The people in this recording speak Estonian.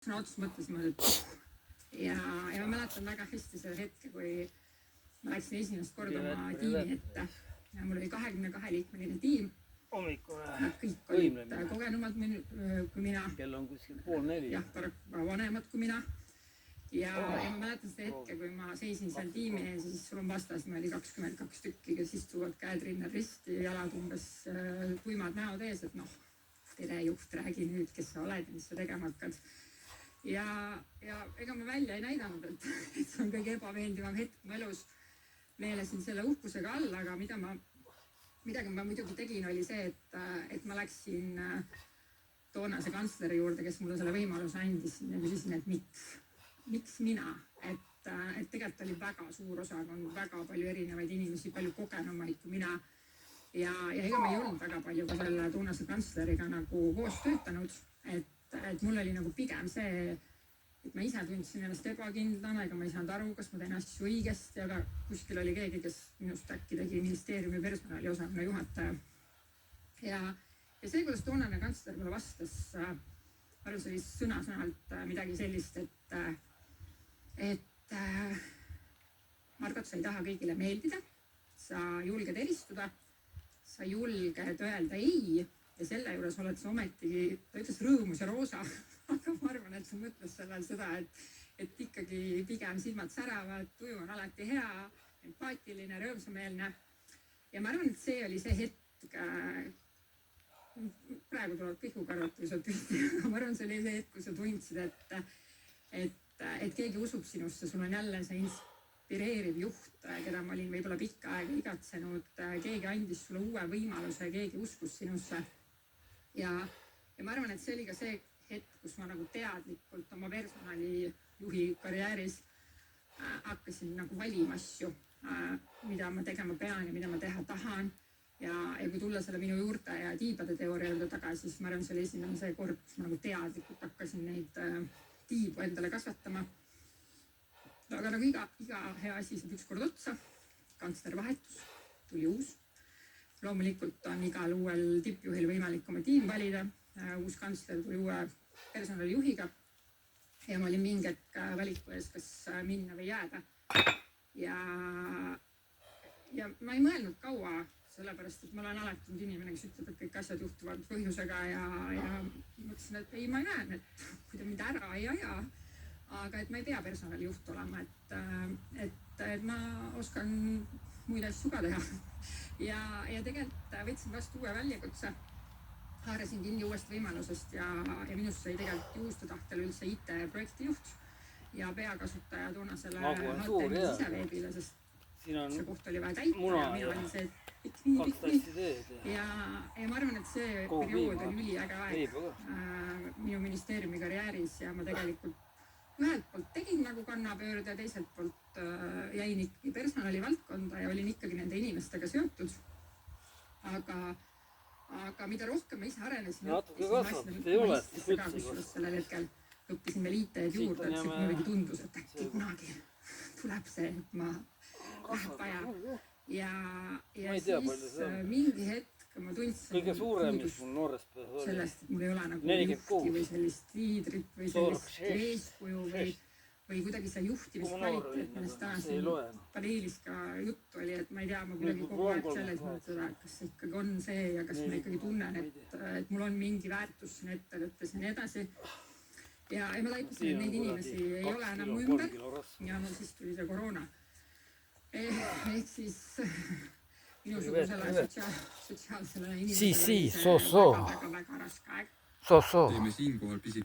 sõna otseses mõttes niimoodi, ja ma mäletan väga hästi seda hetke, kui ma läksin esimest korda oma tiimi ette ja mul oli 22-liikmeline tiim. Nad kõik olid kogenumad kui mina. Kell on kuskil 3:30. Jah, paraku vanemad kui mina. Ja ma mäletan seda hetke, kui ma seisin seal tiimi ees, siis sul on vastas, ma oli 22 tükki, kes istuvad käed rinnad risti, jalad umbes tuimad näod ees, et noh, tere juht, räägi nüüd, kes sa oled ja mis sa tegema hakkad. Ja ega ma välja ei näidanud, et see on kõige ebameeldivam hetk mu elus. Meelesin selle uhkusega all, aga midagi ma muidugi tegin, oli see, et ma läksin toonase kantsleri juurde, kes mulle selle võimaluse andis ja küsisin, et miks mina, et tegelikult oli väga suur osakond, väga palju erinevaid inimesi, palju kogenumaid kui mina. Ja ega me ei olnud väga palju ka selle toonase kantsleriga nagu koos töötanud, et mul oli nagu pigem see, et ma ise tundsin ennast ebakindlana, ega ma ei saanud aru, kas ma teen asju õigesti, aga kuskil oli keegi, kes minust äkki tegi ministeeriumi personaliosakonna juhataja. Ja see, kuidas toonane kantsler mulle vastas, arvan, see oli sõna-sõnalt midagi sellist, et Margot, sa ei taha kõigile meeldida, sa julged eristuda, sa julged öelda ei ja selle juures oled sa ometigi, ta ütles rõõmus ja roosa, aga ma arvan, et sa mõtles sellel seda, et ikkagi pigem silmad säravad, tuju on alati hea, empaatiline, rõõmsameelne. Ja ma arvan, et see oli see hetk, praegu tulevad kõik karvad, kui sa tüüti, aga ma arvan, see oli see hetk, kui sa tundsid, et keegi usub sinusse, sul on jälle see inspireeriv juht, keda ma olin võib-olla pikka aega igatsenud, keegi andis sulle uue võimaluse, keegi uskus sinusse. Ja ma arvan, et see oli ka see hetk, kus ma nagu teadlikult oma personalijuhi karjääris hakkasin nagu valima asju, mida ma tegema pean ja mida ma teha tahan. Ja kui tulla selle minu juurte ja tiibade teooria juurde tagasi, siis ma arvan, see oli esimene see kord, kus ma nagu teadlikult hakkasin neid tiibu endale kasvatama. Aga nagu iga hea asi saab üks kord otsa, kantsler vahetus, tuli uus. Loomulikult on igal uuel tippjuhil võimalik oma tiim valida. Uus kantsler tuli uue personalijuhiga ja ma olin mingi hetk valiku ees, kas minna või jääda. Ja ma ei mõelnud kaua, sellepärast, et ma olen alati olnud inimene, kes ütleb, et kõik asjad juhtuvad põhjusega ja mõtlesin, et ei, ma näen, et kui ta mind ära ei aja, aga et ma ei pea personalijuht olema, et ma oskan muid asju ka teha. Ja tegelikult võtsin vastu uue väljakutse, haarasin kinni uuest võimalusest ja minust sai tegelikult juhuste tahtel üldse IT-projektijuht ja peakasutaja toonasele HTML siseveebile, sest see koht oli vaja täita ja mina olin see pikk. Ja ma arvan, et see periood oli üliäge aeg minu ministeeriumi karjääris ja ma tegelikult ühelt poolt tegin nagu kannapöörde, teiselt poolt jäin ikkagi personalivaldkonda ja olin ikkagi nende inimestega seotud. Aga mida rohkem ma ise arenesin, sellel hetkel õppisin veel IT-d juurde, et see muidugi tundus, et äkki kunagi tuleb see, et ma läheb vaja. Ja siis mingi hetk ma tundsin sellest, et mul ei ole nagu juhti või sellist liidrit või sellist eeskuju või kuidagi see juhtimiskvaliteet, millest täna siin paneelis ka juttu oli, et ma ei tea, ma kuidagi kogu aeg selles mõttes, et kas see ikkagi on see ja kas ma ikkagi tunnen, et mul on mingi väärtus siin ettevõttes ja nii edasi. Ja ma taipasin, et neid inimesi ei ole enam ümber ja mul siis tuli see koroona. Ehk siis minusugusele sotsiaalsele inimesele väga raske aeg. Teeme siinkohal pisik